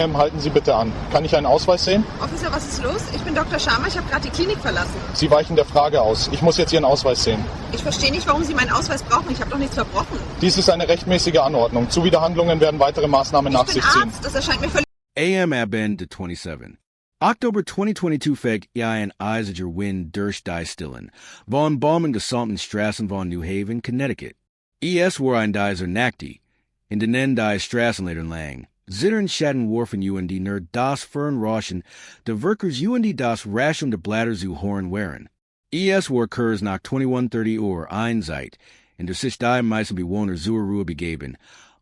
Halten Sie bitte an. Kann ich einen Ausweis sehen? Officer, was ist los? Ich bin Dr. Sharma, ich habe gerade die Klinik verlassen. Sie weichen der Frage aus. Ich muss jetzt Ihren Ausweis sehen. Ich verstehe nicht, warum Sie meinen Ausweis brauchen. Ich habe doch nichts verbrochen. Dies ist eine rechtmäßige Anordnung. Zuwiderhandlungen werden weitere Maßnahmen nach sich ziehen. Ich bin Arzt, das erscheint mir völlig... endet 27. October 2022 feg ein Eisiger Wind durch die Stillen. Von Baumen gesamten Straßen von New Haven, Connecticut. War ein Dieser Nackti. In den die Straßenleitern lang. Zittern Schatten Warfen UND ner das Fern Roschen, de Workers UND das Raschen de Blätter zu Horn waren. War Kurs nach 21:30 einseit, in der sich die meisten Bewohner zur Ruhe begeben.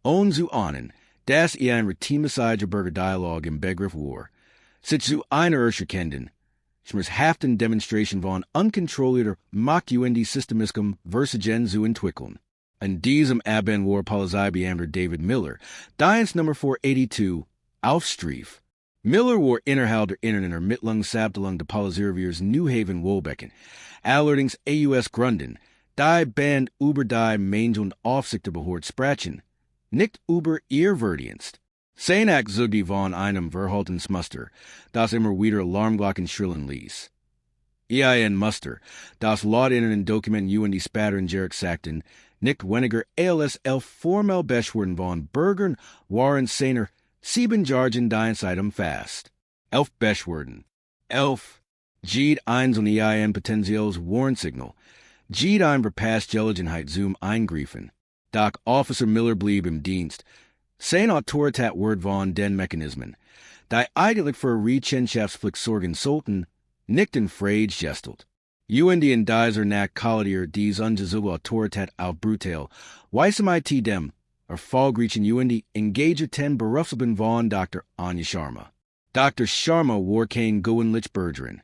Zu ahnen, das ein retimiseiger Bürger Dialog im Begriff war. Sich zu einer erkennen. Schmers haften Demonstration von uncontrollierter Macht UND Systemiskum Versagen zu entwickeln. In diesem Abend war Polizeibeamter David Miller, Dienst Nummer 482, Aufstreif. Miller war innerhalb der Internen Ermittlungsabteilung der Polizeireviers New Haven Wolbecken, allerdings AUS Grunden, die Band über die Mange und Aufsichter behort sprechen, nicht über ihr Verdienst. Senak zu die von einem Verhaltensmuster, das immer wieder Alarmglocken schrillen ließ. Muster, das laut in den Dokumenten UND Spatter und Jerek sagten, nicht weniger als 11 formell Beschwerden von Bürgern waren seiner 7 Jargen Diensteitem fast. 11 Beschwerden. 11. Jeed eins und potentielles Warnsignal. Jeed ein verpasst Gelegenheit zum Eingreifen. Doch Officer Miller blieb im Dienst. Sein Autorität Word von den Mechanismen. Die eigentlich für Rechenschaftsflick sorgen sollten, nicht in Frage gestelt. UND in dieser nach Kollidier dies ungezogene Autorität auf brutal, weisem IT dem, Erfolgreichen UND engager 10 Berufsben von Dr. Anja Sharma. Dr. Sharma war kein Goenlich Bergerin.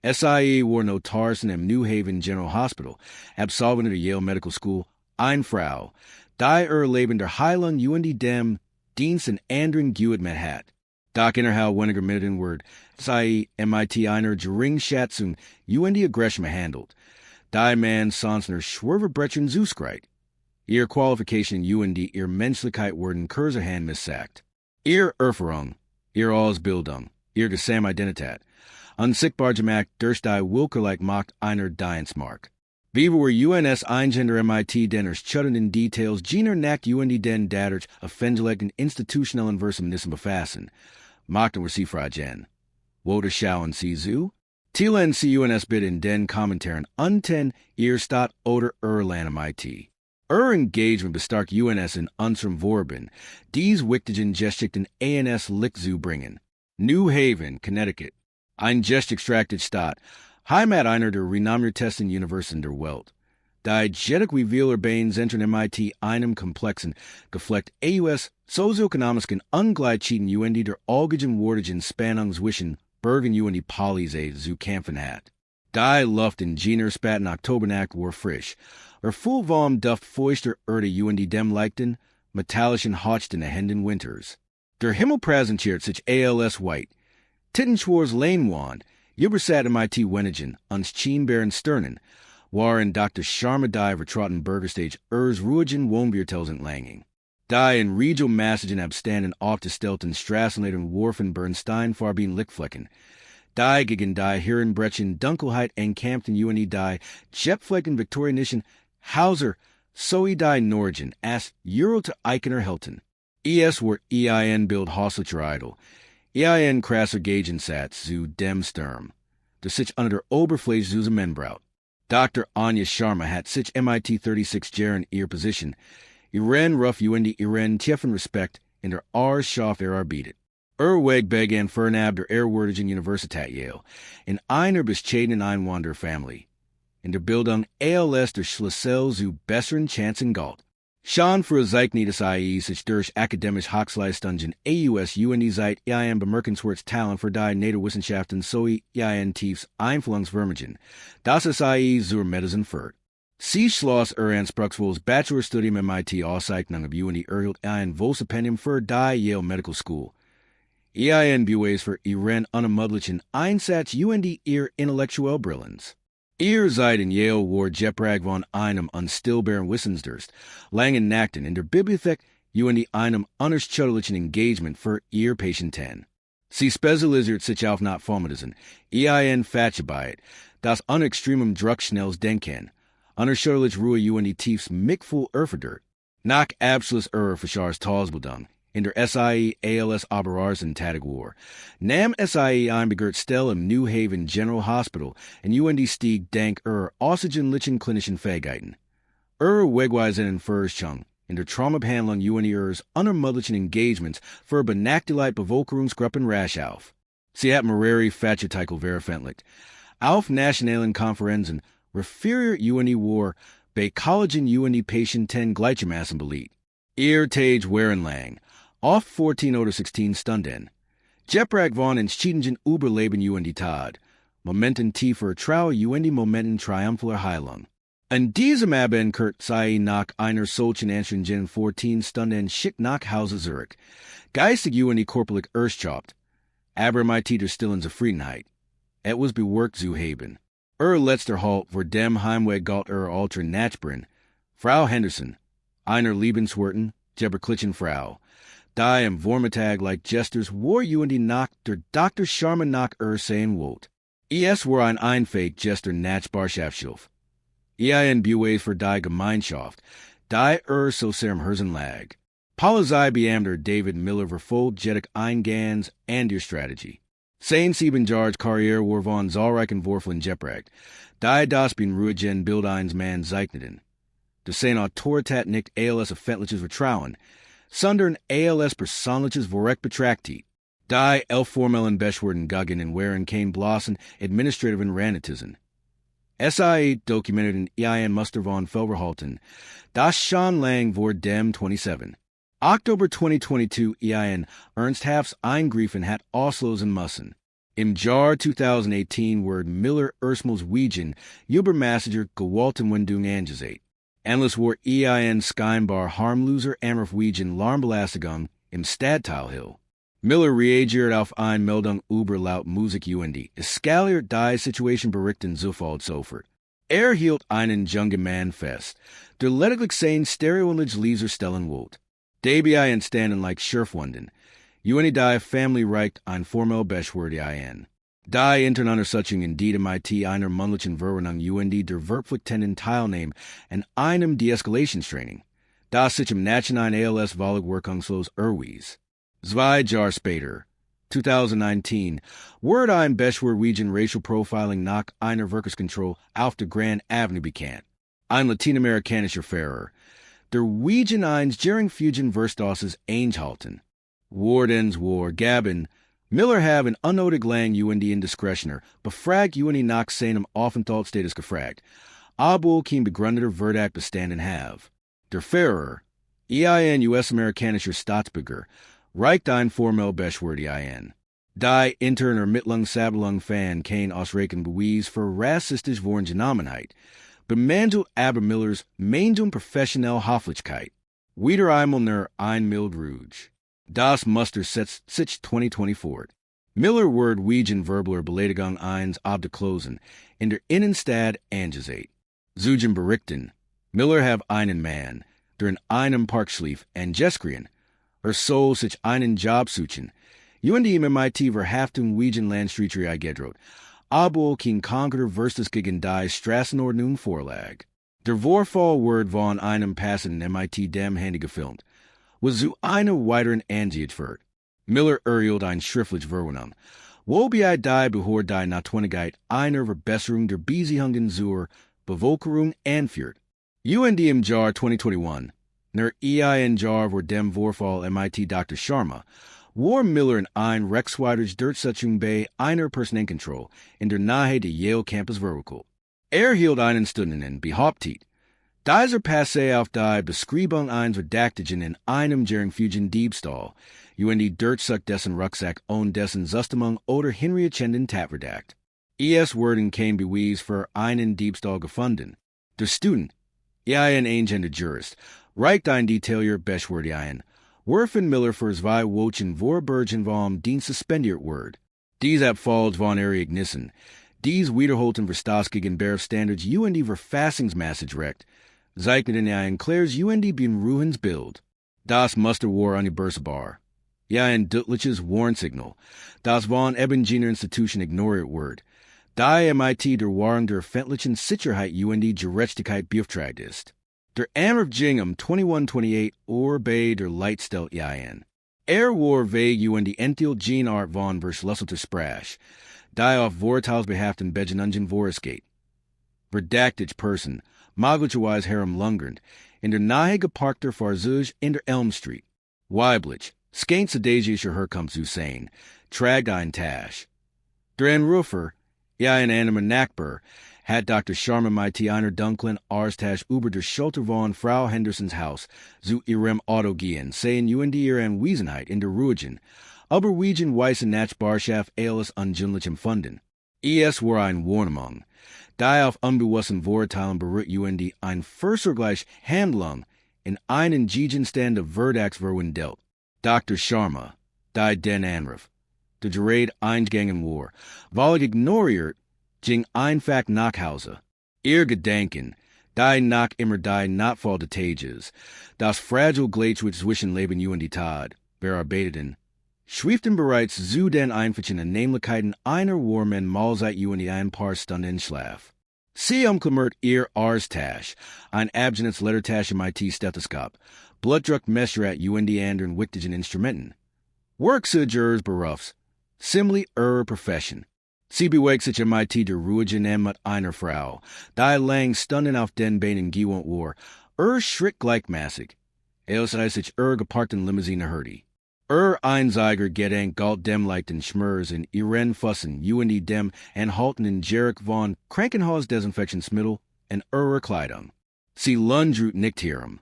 SIE war Notarsen im New Haven General Hospital, Absolvent der Yale Medical School, ein Frau, die Leben der Heilung UND dem Dienst in anderen Gewid mit hat. Doc innerhalb weniger Minuten word, sei MIT einer Geringschätzung UND Aggression handelt. Die man sonstner Schwerverbrechen zuskreit. Ihr Qualification UND ihr Menschlichkeit werden Kurzerhand missagt. Ihr Erfahrung, ihr Ausbildung, ihr Gesamtidentität. Unsichtbar gemacht durch die willkürlich Macht einer Dienstmark. Wie wir UNS eingender MIT denners chuttenden Details jener nach UND den dadurch offendlichen institutionellen Versumnissen befassen. Machten wir sie fragen. Woder schauen sie zu? Tielen sie UNS bit in den Kommentaren unten ihr Stadt oder Land MIT. Engagement bestark UNS in unserem Vorben, dies wichtigen Geschichten ANS Lick zu bringen. New Haven, Connecticut. Ein Gestextracted Stadt. Heimat einer der renommiertesten Universitäten der Welt. Die Jedek Revealer Bains entern MIT einem komplexen, gefleckt AUS sozioökonomischen Ungleichheiten UND der allgemeinen Wortigen Spannungswischen Bergen UND Polizei zu kämpfen hat. Die Luft in jener spaten Oktobernacht war frisch, full vom Duft feuchter Erde UND dem leichten, metallischen Hochten Händen Winters. Der Himmel präsentiert sich ALS White. Tittenschwars Lanewand, Übersat MIT Wenigen, uns Chienbären Sternen, waren Dr. Sharma die vertrauten Bürgerstage ruhigen Wohnviertelsen Langing. Die in Regio Massagen abstanden aufgestellten Straßenleitern warfen Bernstein Farbin Lickflecken. Die gegen die Herrenbrechen Dunkelheit encampten UND die Jetflecken Victorianischen Hauser Soi die Norgen as Euro to Eikener Hilton. War Bild Hauslicher Idol. Krasser Gegensatz zu dem Sturm. Der sich unter der Oberfläche zu Menbraut. Dr. Anja Sharma hat sich MIT 36 Jahre ihr Position. Ihren Ruff UND Ihren tiefen Respekt in der Schaff arbeitet. Weg begann fernab der Ehrwürdigen Universität Yale, in einer bescheidenen Einwanderfamilie. In der Bildung ALS der Schlüssel zu besseren Chancen galt. Schon für Zeichni des IE sich durch akademisch Hochleistungen AUS UND seit bemerkenswertes Talent für die Naturwissenschaften sowie tiefs Einflussvermögen, das es IE zur Medizin führt. Sie schloss anspruchsvolles Bachelorstudium MIT Auszeichnung of UND erhielt ein Stipendium für die Yale Medical School. Beweis für ihren unermüdlichen Einsatz UND ihr intellektuell Brillens. Ihr seid in Yale war Jeprag von einem unstillbaren Wissensdurst, langen Nachten in der Bibliothek UND einem unerschütterlichen Engagement für ihr Patienten. Sie spezialisiert sich auf Notfallmedizin, ein Fachgebiet, das an extremem Druck schnelles Denken, unerschütterlich Ruhe UND tiefs Mickful erfordert, nach absolutes Verschars Talsbildung, in der SIE ALS Oberarzen Kategorie. Nam SIE einbegehrt Stelle im New Haven General Hospital in UND stieg dank außergewöhnlichen klinischen Fähigkeiten. Wegweisen in Förderung in der Traumabehandlung UNDs unermüdlichen Engagements für Benachdelight Bevölkerungsgruppen rasch auf. Sie hat mehrere Fachartikel veröffentlicht. Auf nationalen Konferenzen referiert UND war bei Kollegen UND Patienten gleichermaßen beliebt. Ihr Tage waren lang, oft 14 oder 16 Stunden. Jeprag von entschiedenen Überleben UND Tod, Momenten tiefer Trauer UND Momenten triumphaler Heilung. An diesem Abend kehrt sie nach einer solchen anstrengenden 14 Stunden schick nach Hause zurück. Geistig UND korporlich erschöpft, aber mit der stillen Zufriedenheit. Etwas beworkt zu haben. Letzter Halt vor dem Heimweg galt alter Nachbarin, Frau Henderson, einer liebenswerten, geberklichen Frau. Die am Vormittag like Gesters war UND nach der Dr. Sharma nach sein wollt. Es war ein Einfähig Gester Nachbarschaftshilfe. Ein Buwe für die Gemeinschaft, die so sehr im Herzen lag. Polizei Beamter David Miller verfolgt jedik Eingans and der Strategie. Sein 7 Jahre Karriere war von zahlreichen Vorfällen geprägt, die das bin ruhigen Bild eines Mann zeichneten. Der sein Autorität nicht ALS öffentliches Vertrauen, sondern ALS persönliches Vorrecht betrachtet. Die formellen Beschwerden gegen und waren kein bloßen administrativen Ranitisen. SIE documented in ein Muster von Fehlverhalten, das schon lang vor dem 27. Oktober 2022 ein ernsthaftes Eingreifen hat auslösen müssen. Im Jahr 2018 wurde Miller erstmals wegen übermäßiger Gewaltanwendung angezeigt. Anlass war ein scheinbar harmloser Anruf wegen Lärmbelastung im Stadtteil Hill. Miller reagiert auf eine Meldung über laut Musik UND. Es skaliert die Situation berichten sofort sofort. Hielt einen jungen Mann fest, der lediglich sein stereolich Leser stellen wollte. Dabei entstanden like Schürfwunden. UND die Family reicht ein formell Beschwerde ein. Die intern Untersuchung die mit einer mündlichen Verwarnung UND der verpflichtenden Teilnahme an einem Deeskalationstraining. Das sich im nationalen ALS Wirkungslos erwies. 2 Jahre später, 2019, wurde ein Beschwerde wegen Racial Profiling nach einer Verkehrskontrolle auf der Grand Avenue bekannt. Ein lateinamerikanischer Fahrer, der wegen eines Gering-Fugen Verstoßes eingehalten. Wardens war Gabin, Miller haben unnötig lang UND Indiskretioner, befragt UND nach seinem Aufenthaltsstatus gefragt, obwohl kein begründeter Verdacht bestanden have. Der Fahrer, ein US-amerikanischer Staatsbürger, reicht ein formell Beschwerde ein. Die interne Ermittlungsabteilung fan kein ausreichend Beweis für rassistisch Vorgenommenheit, bemandelt aber Millers Meinung professionelle Höflichkeit. Wieder einmal nur ein Mild Rouge. Das Muster setzt sich 2024. Miller wird wegen verbaler Beleidigung eins abgeklosen, in der Innenstadt angezeigt. Zugen berichten, Miller have einen Mann, der in einem Park schlief, und Jeskrien, so sich einen Job suchen. UND MIT Verhaftung wegen Landstreiterei gedroht, obwohl kein konkreter Versus gegen die Straßenordnung vorlag. Der Vorfall wird von einem passenden MIT dem Handy gefilmt, was zu einer weiteren Ansicht führt. Miller erhielt ein schriftliche Verwarnung, wobei die Behörde die Notwendigkeit einer Verbesserung der Beziehungen zur Bevölkerung anführt. UND im Jahr 2021, nach ein Jahr vor dem Vorfall MIT Dr. Sharma, war Miller in ein rechtswidrig Durchsetzung bei einer Personenkontrolle in der Nähe der Yale Campus verwickelt. Hielt einen Studenten behauptet, dieser passe auf die Beschreibung eines Verdächtigen in einem geringfügigen Diebstahl, UND Durchsucht dessen Rucksack und dessen Zustimmung oder hinreichenden Tatverdacht. Wurden kein Beweis für einen Diebstahl gefunden. Der Student, ein angehender Jurist, reicht ein detaillier Beschwerde ein, werfen Miller für 2 Wochen Vorbergen vom Dienst suspendiert wird. Dies abfalls von Ignissen. Dies wiederholten Verstoß gegen Standards UND Verfassungsmäßig recht, zeichneten ein klares UND bin Ruhens Bild. Das Muster war eine Bursabar. Ja ein deutliches Warnsignal. Das von Ebenjener Institution ignoriert word. Die MIT der Warn der öffentlichen Sicherheit UND Gerechtigkeit beauftragt ist. Der Anruf Jingam 2128 bei der Leitstelle ein. War vague UND Entil Gene Art von vers Lusselter Sprash. Die auf Vortals behaften Begenungen Vorisgate. Verdactig Person, möglicherweise Herem Lungernd, in der Nahe geparkter Fahrzeug in der Elm Street. Weiblich, skeinse Degischer Herkunft zu sein, tragt ein Tasch. Der Anrufer, ja ein einem Nachbar, hat Dr. Sharma mit einer dunklen Arzttasch über der Schulter von Frau Hendersons Haus zu ihrem Auto gehen, sehen UND ihre Anwesenheit in der Ruhigen, aber Wiegen weißen Nachbarschaft alles unjünglich empfunden. War ein Warnung. Die auf unbewussten Vorteilen beruht UND ein Vergleich Handlung in einen Gegenstand der Verdachtsverwendelt. Dr. Sharma, die den Anruf. Der Gerät eingegangen war, weil ignoriert, ging einfach nach Hause. Ihr Gedanken, die nach immer die Notfall des Tages, das fragile Gleichgewicht zwischen Leben und Tod, bearbeiteten, schrieften bereits zu den einfachen Nämlichkeiten einer warmen Mahlzeit und ein paar Stunden Schlaf. Sie umklammert ihr Arzttasch, ein Abstinenzlettertasch MIT-Stethoskop, Blutdruckmesser und anderen wichtigen Instrumenten. Werkzeugers Berufs, ziemlich ihre Profession. Sie bewegt sich MIT der Ruhigen mit einer Frau, die lang Stunden auf den Beinen gewohnt war, Schritt gleichmäßig, als sich geparkten Limousine hörte. Einziger Gedanke galt dem leichten Schmörs in ihren Fussen und dem enthaltenen Jerk von Krankenhausdesinfektionsmittel in Kleidung. Sie lungert nicht hierum.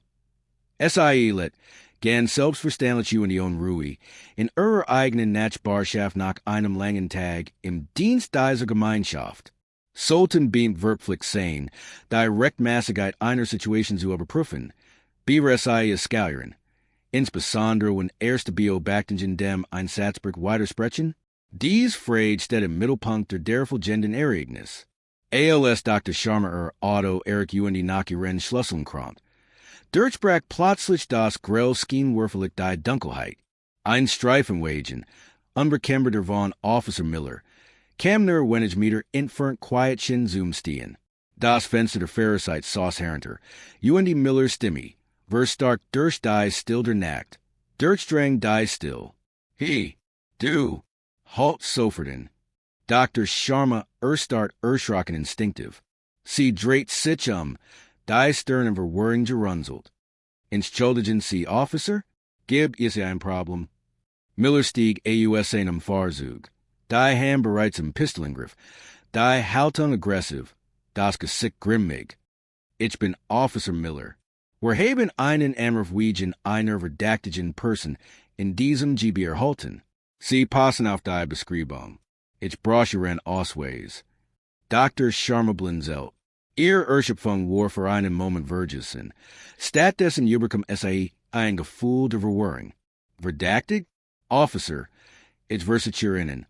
Let ganz selbstverständlich und Ruhe in ihrer eigenen Nachbarschaft nach einem langen Tag im Dienst dieser Gemeinschaft. Sollten beamt wirklich sein, die Rechtmäßigkeit einer Situation zu überprüfen, beaver es skalieren. Insbesondere wenn erste Beobachtungen dem Einsatzberg weitersprechen, dies Frage steht im Mittelpunkt der derfolgenden Ereignis. Als Dr. Sharma Auto Eric und nach ihren Schlüsseln krank. Durchbrach plötzlich das grell schienwürfelig die Dunkelheit. Ein Streifenwagen, unbekannter von Officer Miller, kam nur wenig Meter entfernt quietchen zum Stehen. Das Fenster der Fahrerzeit saß herunter, und Millers Stimme, verstark durch die still der Nacht, durchdrang die still. Du, halt soforten. Dr. Sharma start erschrocken instinctive. Sie dreht sich die Stirn verwirring gerunzelt. Entschuldigen Sie, Officer? Gib is ein Problem. Miller stieg aus einem Fahrzeug. Die Hand bereits im Pistolengriff. Die Haltung aggressiv. Das Gesicht grimmig. Ich bin Officer Miller. Wir haben einen Anruf wegen einer verdächtigen Person in diesem Gebiet erhalten. Sie passen auf die Beschreibung. Ich brauche einen Ausweis. Dr. Sharma blinzelt. Ihr Erschöpfung war für einen Moment vergessen. Stattdessen überkam ein Gefühl der Verwirrung. Verdächtig? Officer, ich versichere Ihnen.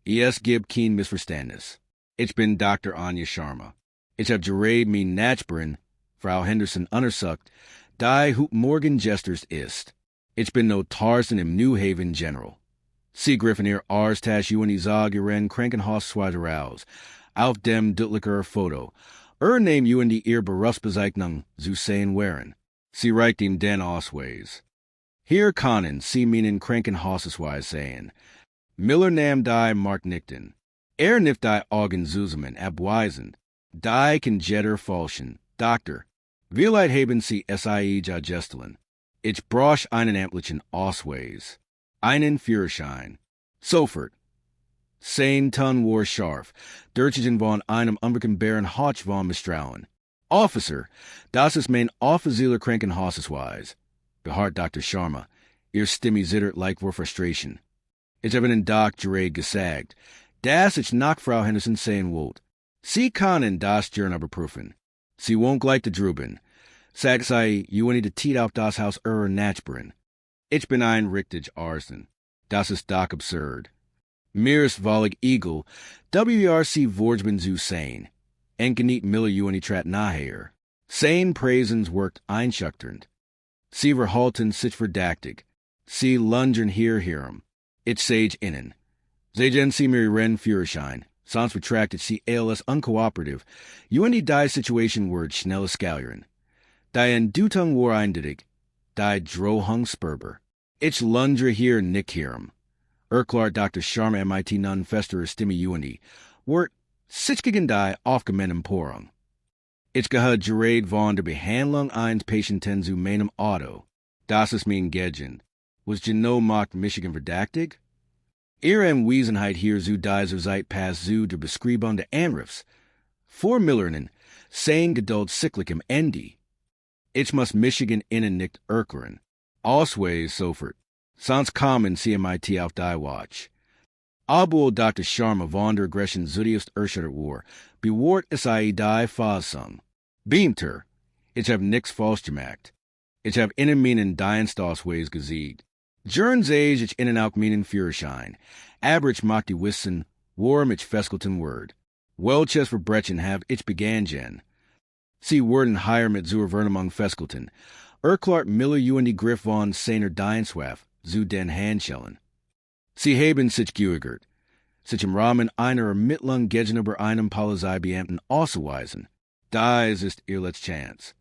Es gibt kein Missverständnis. Ich bin Dr. Anja Sharma. Ich habe gerade mein Nachbarin, Frau Henderson, untersucht, die heute Morgen gestern ist. Ich bin no Tarzan im New Haven General. Sie griffen ihr Arzttasch und sah ihren Krankenhausschweizer raus. Auf dem deutlicher Foto. Name und ihr Berufsbezeichnung zu sehen wären. Sie reicht ihm den Ausweis. Hier können Sie meinen Krankenhausweis sehen. Miller nahm die Marknichten. Nicht die Augen zusammen abweisend. Die Conjetter falschen. Doktor, wie leid haben Sie gestern? Ich brauche einen amtlichen Ausweis. Einen Führerschein. Sofort. 10 Ton war scharf, Durchgehen von einem unbekannbaren Hotch von Misstrauen. Officer, das ist mein offizieller Krankenhausweis. Beharrt Dr. Sharma, ihr Stimme zittert like vor Frustration. Ich habe den Doc gerade gesagt, dass ich nach Frau Henderson sehen wollte. Sie können das Journal überprüfen. Sie won't gleich drüben. Sag sei, und die Tiet auf das Haus Nachbarin. Ich bin ein richtig Arzt. Das ist doch absurd. Mir's Volig Eagle, WRC Vorjben zu sein. Enkeniet Miller und Trat nachher. Sein Präsens wirkt einschüchternd. Sie verhalten sich verdächtig. Sie lungern hierhem. Ich sage Ihnen. Sehen Sie mir Ihren Führerschein. Sonst betrachtet Sie als uncooperative. Die die Situation word schnelle Skalieren. Die Dutung war eindeutig. Die Drohung spürbar. Ich lungere hier nicht hierhem. Erklärt Dr. Sharma MIT nun fester Stimme word sich gegen die aufgemeinen Empörung. Ich gehe gerät von der Behandlung eines Patienten zu meinem Auto. Das ist mein Gegen. Was genau macht Michigan verdächtig? Ihre Anwesenheit hier zu dieser Zeit passt zu der Beschreibung der Anrufs. Vor Millernen, sein Geduld cyclic im Ende. Ich muss Michigan innen nicht erklären. Ausweis sofort. Sonst kommen CMIT auf die Watch. Obwohl Dr. Sharma von der Aggression zutiefst erschüttert war, bewahrt es die Fassung. Beamter, ich hab nix falsch gemacht. Ich hab innen meinen Dienstausweis gesiegt. During age ich innen auch meinen Führerschein. Aber ich mag die wissen, worum ich festgehalten word. Welches Verbrechen hab ich begangen. Sie wurden hier mit zur Vernehmung festgehalten. Erklärt Miller die Griff von seiner Dienstwaffe zu den Handschellen. Sie haben sich geweigert, sich im Rahmen einer Ermittlung gegenüber einem Polizeibeamten auszuweisen. Dies ist ihr letzte Chance.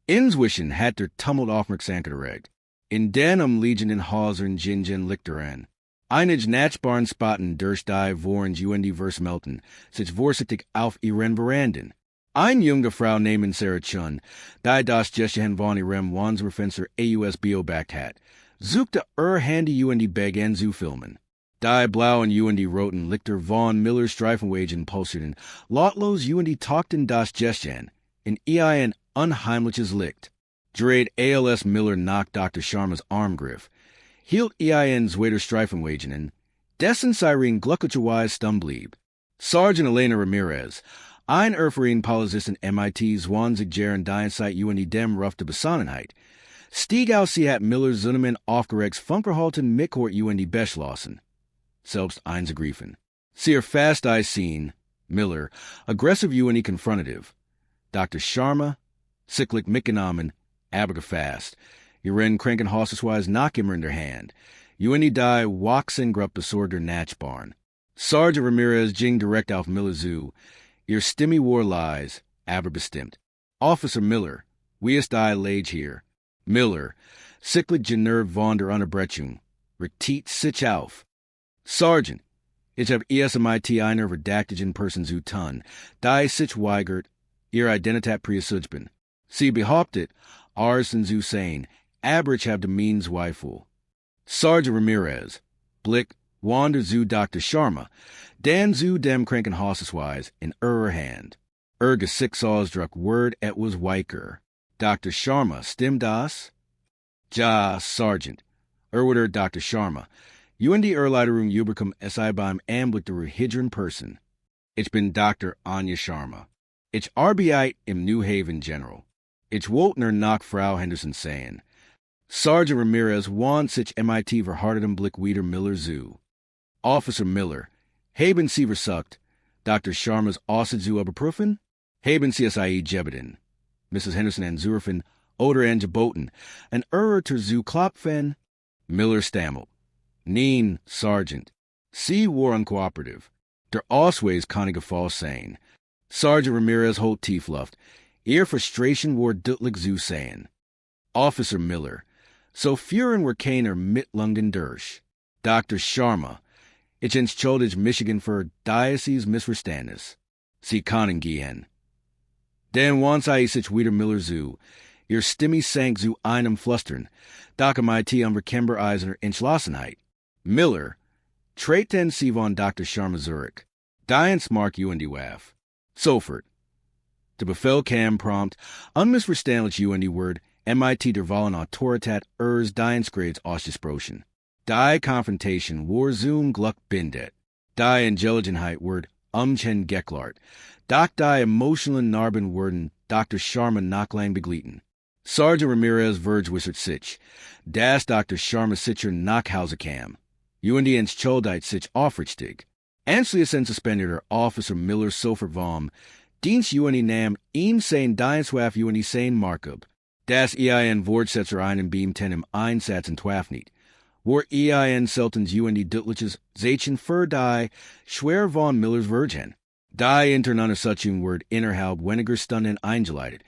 Inzwischen hat der Tumult Aufmerksamkeit erregt. In den liegenden Häusern Jinjin Lichteren. Einige nachbaren Spotten durch die Wohren die Versmelten, sich vorsichtig auf ihren Veranden. Eine junge Frau namens Sarah Chun, die das Gestehen von ihrem Wandswerfenster AUS beobachtet hat, suchte Handy Bag an zu filmen. Die blauen roten Lichter von Millers Streifenwagen pulsierten, lautlos talkten das Gestehen, in ein unheimliches Licht. Dreht als Miller nach Dr. Sharmas Armgriff, hielt zweiter Streifenwagen in, dessen Siren glücklicherweise stumm blieb. Sergeant Elena Ramirez, ein erfahren Polizist in MIT's Wanzigjären Dienszeit dem Ruff der Besonnenheit, stieg aus sie hat Millers Zunnemann aufgeregts Funkerhalten Mikhort beschlossen. Selbst einzugreifen. Sie erfasst die Scene, Miller, aggressiv confrontative. Dr. Sharma, cyclic mitgenommen, aber gefasst. Ihren Krankenhausweis nach immer in der Hand. Die wachsen grupp besorgter Nachbarn. Sergeant Ramirez ging direkt auf Miller zu. Ihr Stimme war leise, aber bestimmt. Officer Miller, wie ist die Lage hier? Miller, cyclic genervt von der Unterbrechung. Retit sich auf. Sergeant, ich hab ESMIT einer verdächtigen Person zu tun, die sich weigert, ihre Identität preisgeben. Sie behauptet, Arzt zu sein, aber ich hab den Zweifel. Sergeant Ramirez, Blick, wander zu Dr. Sharma, dann zu dem Krankenhausweis in ihrer Hand. Gesichtsausdruck word etwas weicher. Dr. Sharma, stimmt das? Ja, Sergeant. Erwider Dr. Sharma. Die Erleiderung überkommen SI beim Anblick der hidren Person. Ich bin Dr. Anja Sharma. Ich arbeite im New Haven General. Ich wollte nach Frau Henderson sagen. Sergeant Ramirez want sich MIT verhärtetem Blick wieder Miller zu. Officer Miller, haben Sie versucht, Dr. Sharma's Aussage zu überprüfen? Haben Sie es gebeten? Mrs. Henderson anzurufen oder angeboten, ein Irrter zu klopfen? Miller stammelt. Nein, Sergeant. Sie war uncooperative. Der Ausweis kann gefallen sein. Sergeant Ramirez holt Tiefluft. Ihr Frustration war deutlich zu sehen. Officer Miller. So führen wir keiner Mittlungen durch. Dr. Sharma. Ich entschuldige Michigan für dieses Missverständnis. Sie können gehen. Denn once sich wieder Miller zu. Ihr Stimme sank zu einem Flüstern. Doc MIT unverkennbar Eisener Entschlossenheit. Miller, treten Sie von Dr. Sharma Zurich. Diens mark Waff. Sofort. Der Befehl kam prompt, unmissverständlich word, MIT der Wahlen Autorität Dienstgrades ausgesprochen. Die Konfrontation war zum Glück beendet. Die Intelligentheit word geklart. Doch die emotionalen Narben wurden Dr. Sharma nachlang begleiten. Sergeant Ramirez vergewissert sich, dass Dr. Sharma sicher Nachhause kam. Entschuldigt sich aufrichtig. Anschließend suspendierte Officer Miller sofort vom Dienst nam ihm sein Dienstwaffe sein Markup. Das ein Wortsetzer einen beam tenem Einsatz und Twafniet. War ein Seltens und Duttliches Zachen für die Schwer von Millers Virgin. Die intern Untersuchung word innerhalb weniger Stunden eingeleitet.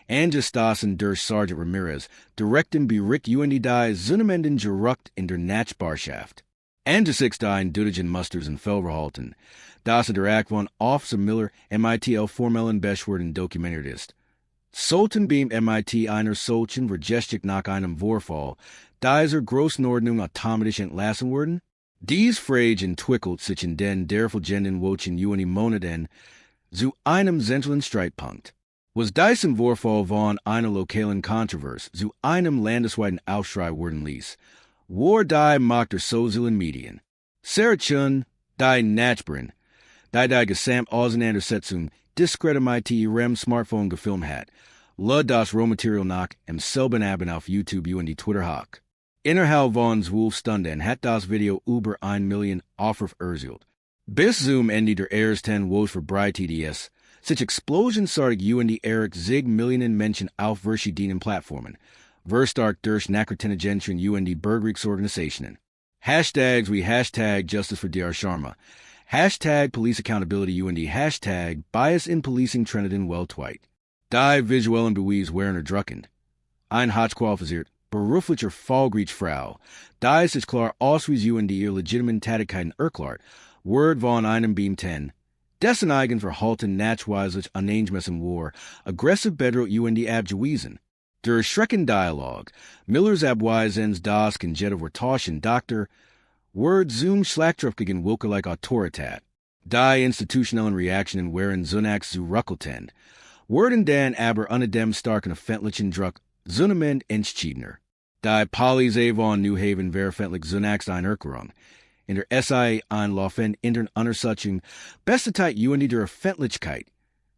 Angestossen durch Sergeant Ramirez, direkten Bericht und die Zunnemenden geruckt in der Nachbarschaft. Angesix ein Duddigen Musters und Felverhalten. Das der Act von Officer Miller MITL formellen Beschwerden dokumentiert ist. Sollten beim MIT einer solchen Vergestik nach einem Vorfall, dieser Großnordnung automatisch entlassen werden? Dies Frage entwickelt sich in den derfolgenden Wochen und Monaten zu einem zentralen Streitpunkt. Was diesen Vorfall von einer lokalen Kontroverse zu einem landesweiten Aufschrei werden ließ, war die Macht der sozialen Medien. Serchun, die Nachbarin, die Gesamtauseinandersetzung diskret mit ihrem Smartphone gefilmt hat, lud das Rohmaterial nach selben Abend auf YouTube und die Twitter hoch. Innerhalb von 12 Stunden hat das Video über 1 Million Aufrufe erzielt. Bis zum Ende der ersten Woche verbreitet ist, sich explosionsartig und sich Millionen Menschen auf verschiedenen Plattformen, verstarkt durch Nachrichtenagenten und die Bürgerrechtsorganisationen. Hashtags wie Hashtag Justice for Dr. Sharma, Hashtag Police Accountability und die Hashtag Bias in Policing trendeten weltweit. Die visuellen Beweis waren erdrückend. Ein hochqualifiziert, beruflicher Fallgriechfrau, die sich klar Ausweis und die ihr legitimen Tätigkeiten erklärt, Word von einem Beam 10. Dessen eigen Verhalten nachweislich angemessen war, aggressiv bedroht und die abgewiesen. Der schreckende Dialog, Millers Abweisens das Conjeta Vertauschen Dr. Word zum schlagkräftigen willkürlich Autorität. Die institutionellen Reaktionen waren zunächst zu ruckelten. Worden dann aber unter dem starken öffentlichen Druck zunehmend entschiedener. Die Polizei von New Haven war öffentlich zunächst eine Erklärung. In der SI einlaufen intern Untersuchung besteteit und der Öffentlichkeit.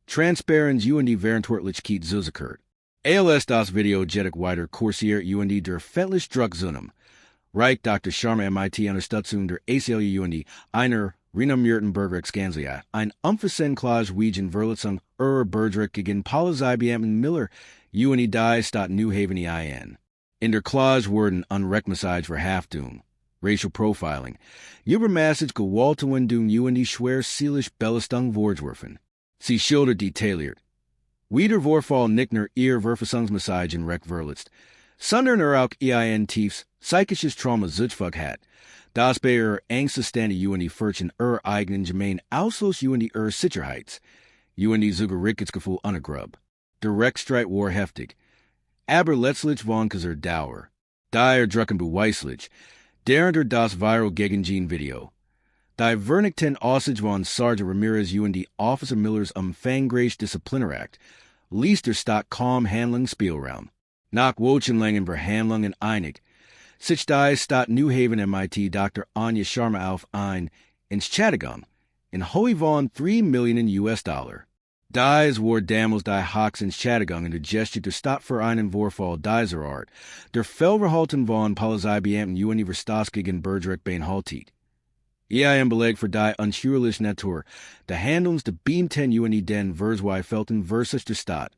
Transparenz und die Verantwortlichkeit zuzekehrt. ALS das Video jedik weiter kursiert und der öffentlich Druck zunem. Reich Dr. Sharma MIT Unterstützung der ACLU und die einer renommierten Bürgerrechtskanzlei, ein umfassendes Wegen Verletzung Bürgerrecht gegen Polizeibeamten Miller und die Stadt New Haven ein. In der Klaus wurden unrechtmäßige Verhaftung, Racial Profiling, übermäßig Gewaltwendung und die schwer seelisch Belastung vorgeworfen. Sie schildert detailliert. Wieder Vorfall Nickner ihr Verfassungsmessagen recht verletzt, sondern auch ein tiefs psychisches Trauma zugefügt hat. Das bei Ängstestände und die Furchen eigenen Gemein Ausschluss und die Sicherheits, und die Zugerichtsgefühl untergrub. Der Rechtsstreit war heftig, aber letztlich von Dauer. Die drucken beweislich, der das viral Gegengen Video. Die Vernichten Aussage von Sergeant Ramirez und die Officer Millers umfangreich Disziplinarakt, ließ der Staat kaum Handlungsspielraum. Nach wochenlangen Verhandlungen einig, sich die Stadt New Haven MIT Dr. Anja Sharma auf ein Entschädigung in Höhe von 3 Millionen US-Dollar. Dies war damals die höchste Entschädigung in der Geschichte der Stadt für einen Vorfall dieser Art, der Fehlverhalten von Polizeibeamten und die Verstöße gegen Bürgerrecht beinhaltet. Ein Beleg für die unschuldige Natur, der Handlungs der Beamten und die den Verzweifelten versus der Stadt,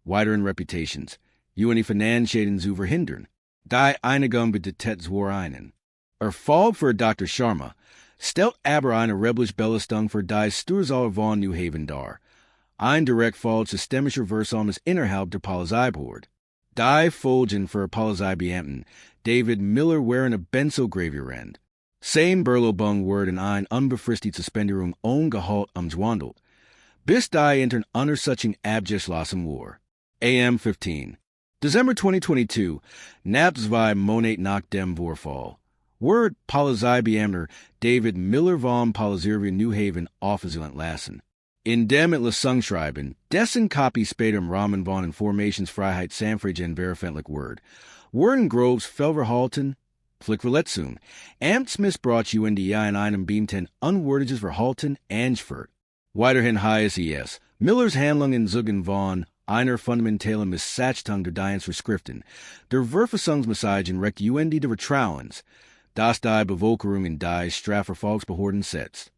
weiteren Reputations, und die Finanzschäden zu verhindern. Die Einigung bedeutet war einen. Erfolg für Dr. Sharma stellt aber eine rebellische Belastung für die Steuerzahler von New Haven dar. Ein Direktfall systemischer Versammlung innerhalb der Polizeibehörde. Die Folgen für Polizeibeamten David Miller waren Benzo-gravierend. Sein Berlobung wurden ein unbefristete Suspendierung ohne Gehalt umgewandelt, bis die intern Untersuchung abgeschlossen war. AM 15. December 2022, knapp 2 Monate nach dem Vorfall, wurde Polizeibeamter David Miller von Polizei New Haven offiziell entlassen. In dem Entlassungsschreiben, dessen Kopie später im Rahmen von Informationsfreiheit Sanfragen veröffentlicht wurde, wurden Groves Fehlverhalten, Pflichtverletzung, Amtsmissbrauch und die in einem Beamten unwürdiges Verhalten angeführt. Weiterhin heißt es, Millers Handlungen zugen von einer fundamentalen Missachtung der Dienstvorschriften, der Verfassungsmessagen recht und die Vertrauens, das die Bevölkerung in die Strafverfolgsbehörden setzt.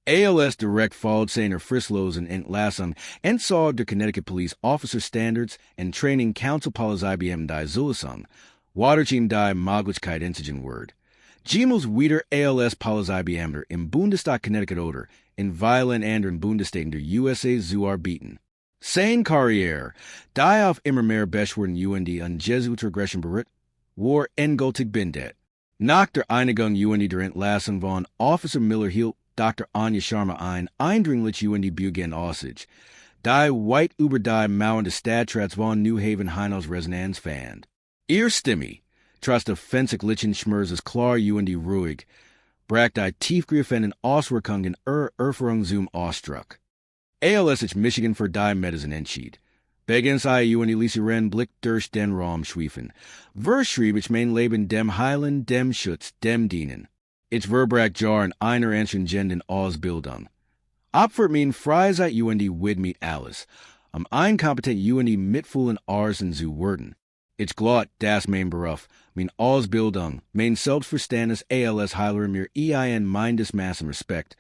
ALS direkt Vollzehner Fristlosen Entlassung entsorgt der Connecticut Police Officer Standards and Training Council Policy die Zulassung, Waterteam die Möglichkeit einzigen Word. Gemels wieder ALS Polizeibeamter im Bundesstaat Connecticut oder in vielen anderen Bundesstaaten der USA zu arbeiten. Sein Karriere, die auf immer mehr Beschwerden UND an Jesuitregression berät, war endgültig beendet. Nach der Einigung UND der Entlassung von Officer Miller hielt Dr. Anja Sharma eindringlich UND Buggen Aussicht, die weit über die Mauern des Stadtrats von New Haven hinaus Resonanz fand. Ihr Stimme, trotz der fenziglichen Schmerzes klar UND ruhig, brach die tiefgreifenden Auswirkungen Erfahrung zum Ausdruck. ALS ich Michigan für die Medizin entschied. Begens UND Lisi Ren Blick durch den Raum schwiefen. Verschrieb ich mein Leben dem Heilen, dem Schutz, dem Dienen. Ich verbrach Jar in einer entscheidenden Ausbildung. Opfert mein Freizeit UND wid mit alles. Inkompetent UND mitfühlen Arsen zu werden. Ich glatt, das mein Beruf, mein Ausbildung, mein Selbstverständnis ALS heiler mir einemVergleichssumme Respekt.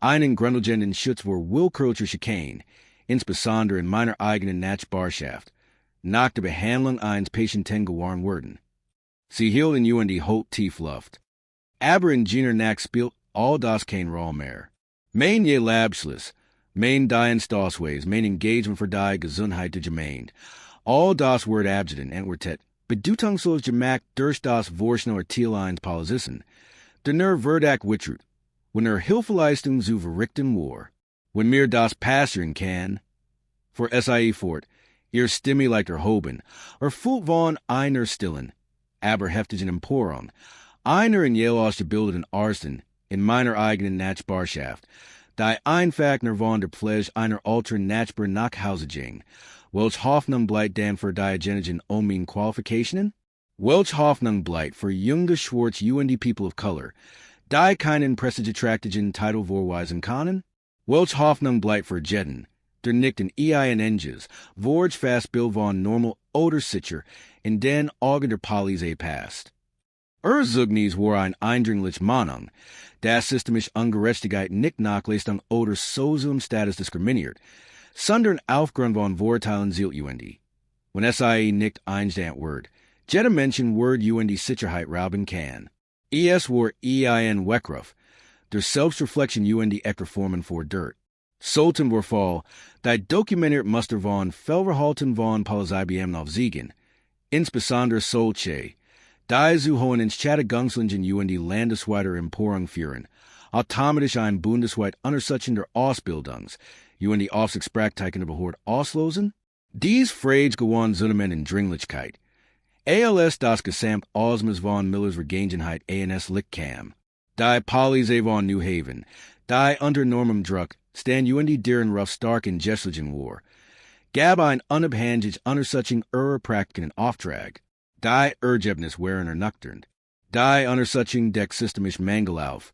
Einen grundlegenden Schutz vor willkürlicher Schikane, insbesondere in meiner eigenen Nachbarschaft, nach der Behandlung eines Patienten gewarnt werden. Sie hielt in UND holt tief Luft. Aber in jener Nacht spielt all das keine Rolle mehr. Mein je Labschluss, mein die Ausweis, mein Engagement für die Gesundheit der Gemeinde, all das wird abgedient und wird bedeutungslos gemacht durch das Vorschnell Ziel eines Polizisten, der Verdacht wittert, wenn Hilfeleistung zu verrichten war, wenn mir das passieren kann, für SIE fort, ihr Stimme leicht erhoben, fühlt von einer stillen, aber heftigen Empörung, einer in Yale ausgebildeten Arzten in meiner eigenen Nachbarschaft, die einfach von der Pflege einer älteren Nachbar nach Hause ging, welch Hoffnung bleibt denn für die genigen Omin Qualifikationen? Welch Hoffnung bleibt für junge schwarz UND people of color, die keinen prestigeträchtigen Titel vorweisen können? Welch Hoffnung bleibt für Jeden, der nicht in Enges, vorge fast Bill von normal oder sicher, in den Augen der Polizei passt. Zugnis war ein eindringlich Mahnung, das systemisch Ungerechtigkeit nicht Nachleistung oder sozialem Status diskriminiert, sondern aufgrund von Vorteilen zielt UND. Wenn SIE nicht einstand wird, jeder Menschen wird UND Sicherheit rauben kann. Es war Weckruf, der Selbstreflexion UND Ekreformen vor Dirt. Sollten wir fall, die dokumentiert Muster von Verhalten von Polizeibeamten auf Siegen, insbesondere solche, die zu hohen ins Chattegungslingen UND landesweiter Empörung führen, automatisch ein bundesweit Untersuchung der Ausbildungs, UND Aufsichtspraktiken der Behörde auslosen? Dies frage gewann Zunnemen in Dringlichkeit. ALS das Gesamt Ausmaß von Millers Vergangenheit ans Licht kam. Die Polizei von New Haven, die unter normem Druck, stand UND deren rough stark in Gesslichen war, gab ein unabhängig Untersuchung Praktiken in Auftrag. Die Ergebnis waren ernüchternd. Die Untersuchung deckt systemisch Mangel auf,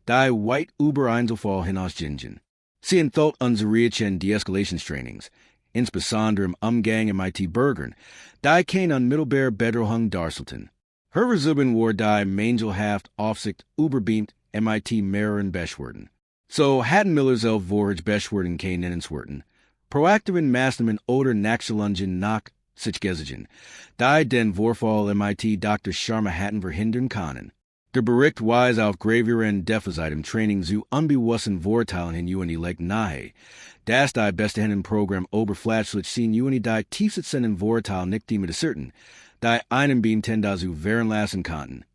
die weit über Einzelfall hinausgingen. Sie enthielt unsere Deeskalationstrainings, insbesondere im Umgang mit Bürgern, die keine unmittelbare Bedrohung darstellten. Herversuchen war die mangelhaft Aufsicht überbeamt mit mehreren Beschwerden. So hatten Miller selbst vorige Beschwerden keine nennenswerten, proaktiven Maßnahmen oder Nachschulungen nach sich gesichern, die den Vorfall mit Dr. Sharma hatten verhindern können. Der Bericht weist auf gravierende Defizite im Training zu unbewussten Vorteilen in UND legt nahe, dass die bestehenden Programm oberflächlich sind UND die tiefsitzenden Vorteile nicht mit asserten, die einen Beamten dazu wehren lassen konnten.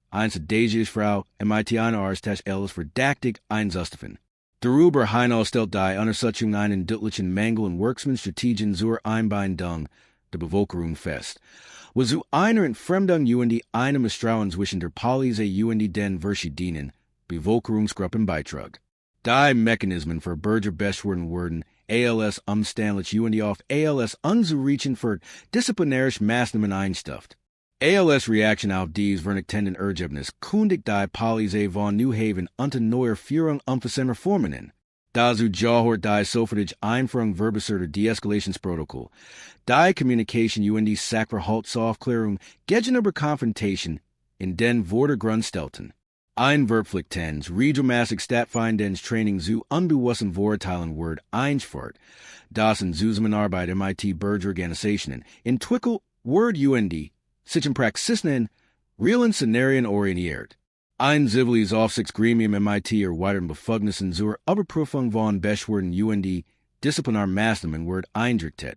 Eine sedische Frau mit einer Arzt alles verdächtig einzustufen. Darüber hinaus stellt die Untersuchung einen deutlichen Mangel in Worksmanstrategien zur Einbindung der Bevölkerung fest, wo zu einer Entfremdung UND einem Misstrauen zwischen der Polizei UND den verschiedenen Bevölkerungsgruppen beitrug. Die Mechanismen für Bürgerbeschwerden wurden ALS umständlich UND auf ALS unzureichend für disziplinarische Maßnahmen einstuft. ALS Reaction auf dies vernichtenden Ergebnis kündigt die Polizei von New Haven unter neuer Führung umfassende Reformen in. Dazu gehört die sofortige Einführung verbesserter Deeskalationsprotokoll, die Communication UND Sachverhaltsaufklärung gegenüber Konfrontation in den Vordergrund stellten. Einverpflichtens, regelmäßig stattfindens Training zu unbewussten Vorurteilen Word einschwart, das in Zusammenarbeit MIT Bergerorganisationen entwickelt Word UND, sich in Praxisen, realen Szenarien orientiert. Ein ziviles Aufsichtsgremium MIT erweitern Befugnissen zur Überprüfung von Beschwerden UND Disziplinarmaßnahmen Word eindrückt,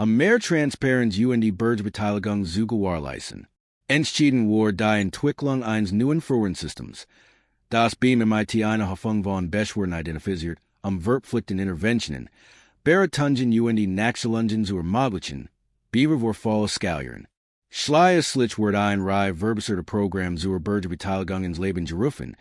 mehr Transparenz UND Bergerbeteiligung zu gewährleisten. Entschieden wurde die Entwicklung eines neuen Führungssystems, das beim MIT eine Hoffnung von Beschwerden identifiziert, verpflichtenden Interventionen, beratungen UND Nachschulungen zu ermöglichen, bevorvolle Skalieren. Schleißlich wird ein Reihe verbesserter Programme zur Bergerbeteiligung ins Leben gerufen,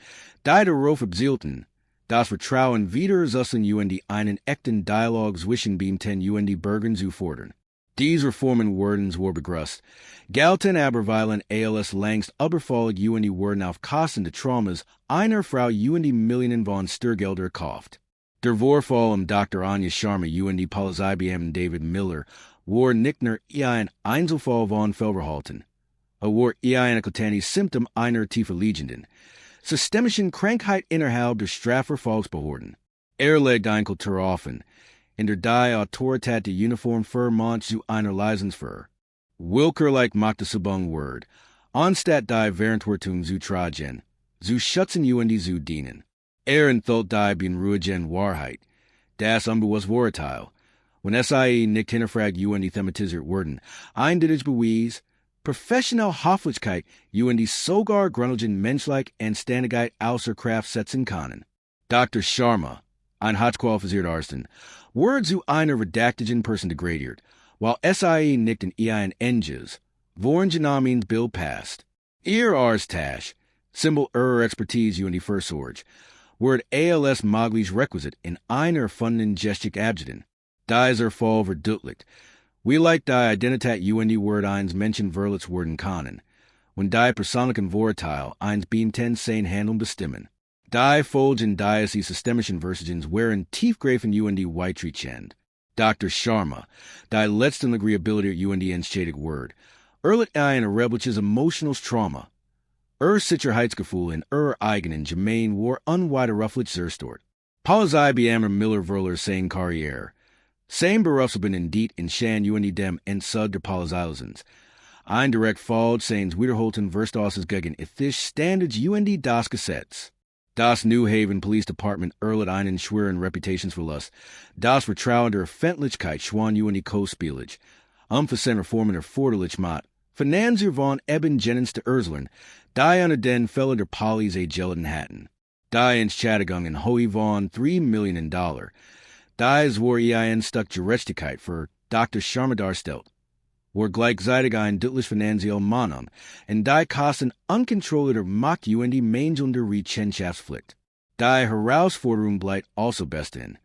die darauf abzielten, das Vertrauen wiederzusetzen UND einen echten Dialog zwischen den UND Bürgern zu fordern. Diese Reformen wurden zwar begrüßt, galten aber weilen als längst überfällig UND wurden auf Kosten der Traumas einer Frau UND Millionen von Steuergelder gekauft. Der Vorfall Dr. Anja Sharma UND Polizeibeamten David Miller war nicht nur ein Einzelfall von Fehlverhalten, war ein eklatantes Symptom einer tieferliegenden, systemischen Krankheit innerhalb der Strafverfolgsbehörden. Legt ein Kultur offen, in der die Autorität der Uniform vermont zu einer Leistungsführer. Willkürlich Machtbesessener Word, anstatt die Verantwortung zu tragen, zu schützen UND zu dienen. Enthält die beunruhigende Wahrheit, das unbewusste Vorurteil, wenn SIE nicht hinterfragt UND thematisiert wurden, eindeutig Beweis, professionelle Hofflichkeit UND sogar grundlegend menschliche Anständigkeit außer Kraft setzen können. Dr. Sharma, ein hochqualifizierter Arzt, wurde zu einer redaktigen Person degradiert, weil SIE nicht in ihren Enges, worin Genamins Bill passt. Ihr Arzttasch, Symbol ihrer Expertise UND Versorge, wird als möglich requisit in einer von den Gestik Abjecten. Dieser Fall verdeutlicht, wie leicht die Identität UND Word eins Menschen verletzt werden kann, wenn die persönlichen Vorurteile eins beinten sein Handeln bestimmen. Die Folgen dieses systemischen Versagens wären tiefgreifend UND weitreichend. Dr. Sharma, die letztendlich Rehabilitiert UND entschädigt Word, erlitt ein erhebliches emotionales Trauma. Sicherheitsgefühl in eigenen Gemein war unwiderruflich zerstört. Polizeibeamter Miller Verler sein Karriere. Sein Berufsverbindung diet in Shan UND dem Entsud der Polizeilisens. Ein direkt Fall seines wiederholten Verstoßes gegen ethisch Standards UND das Gesetz. Das New Haven Police Department erlitt einen schweren Reputationsverlust. Das Vertrauen der Öffentlichkeit schwan UND Kostspielig. Umfassende Reformen erforderlich macht. Finanzier von eben Jennings zu Erslern, die unter den Fälle der Polizei gelten hatten. Die Entschädigungen hohe von $3 Millionen. Dies war ein Stück Gerechtigkeit für Dr. Sharma darstellt, war gleichzeitig ein deutlich finanziell Mahnung, und die Kosten unkontrollierter Macht UND mangelnder Rechenschaftspflicht. Die Herausforderung bleibt also bestehen.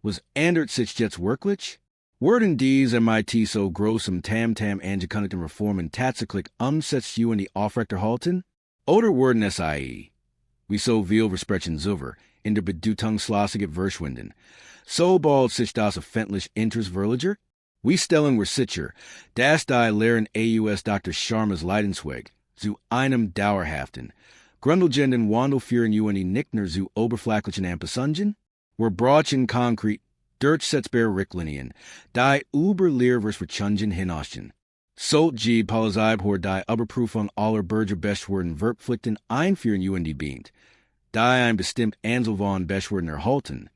Was ändert sich jetzt wirklich? Wurden dies MIT so großem Tamtam angekündigten Reformen tatsächlich umsetzt UND aufrechterhalten? Oder wurden SIE, wie so viel versprechen über, in der bedeutungslosigkeit verschwinden? Sobald sich das öffentlich Interesse verlagert? Wir stellen wir sicher, dass die Lehren AUS Dr. Sharmas Leidensweg zu einem dauerhaften, grundlegenden Wandel führen UND nicht nur zu oberflächlichen Anpassungen? Wir brauchen konkret durchsetzbare Richtlinien, die über Lehrversprechungen hinausgehen. Sollte die Polizeibehörde die Überprüfung aller Bürgerbeschwerden verpflichtend einführen UND beint, die ein bestimmt Anzahl von Beschwerden erhalten,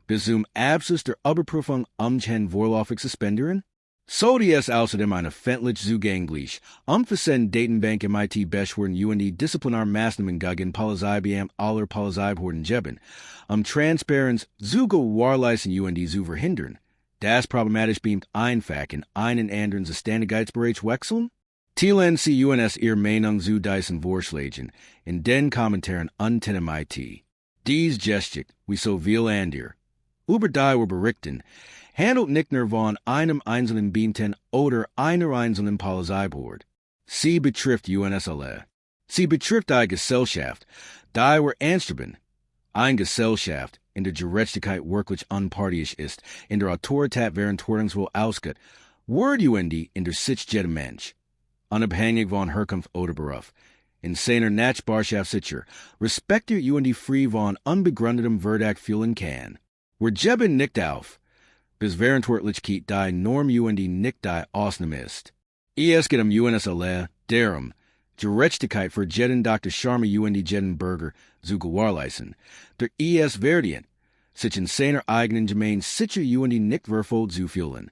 bis zum Abschluss der Überprüfung vorläufig suspendieren? Sollte es außerdem eine öffentlich zugänglich, umfassende Datenbank MIT Beschwerden UND Disziplinarmaßnahmen gegen Polizeibeamte aller Polizeibehörden geben, Transparenz zu gewährleisten UND zu verhindern, das problematisch beamt einfach in einen anderen Zuständigkeitsbereich wechseln? Teilen Sie UNS Ihre Meinung zu diesen Vorschlägen in den Kommentaren unter MIT. Dies Gestik, wie so viel andere, über die wir berichten, handelt nicht nur von einem einzelnen Beamten oder einer einzelnen Polizeibehörde. Sie betrifft UNS alle. Sie betrifft die Gesellschaft, die wir anstreben. Eine Gesellschaft, in der Gerechtigkeit wirklich unparteiisch ist, in der Autorität verantwortungsvoll ausgeht, wird UND in der sich jeder Mensch, unabhängig von Herkunft oder Beruf, Ensehener Nachbarschaft sicher. Respektiert und die frei von unbegründetem Verdacht fühlen kann. Wir geben nicht auf, bis Verantwortlichkeit die Norm und die nicht die Ausnahme ist. Es geht uns alle, darum, Gerechtigkeit für jeden Dr. Sharma und die jeden Bürger zu gewährleisten. Der verdient, sich in seiner eigenen Gemeinde sicher und die nicht wertvoll zu fühlen.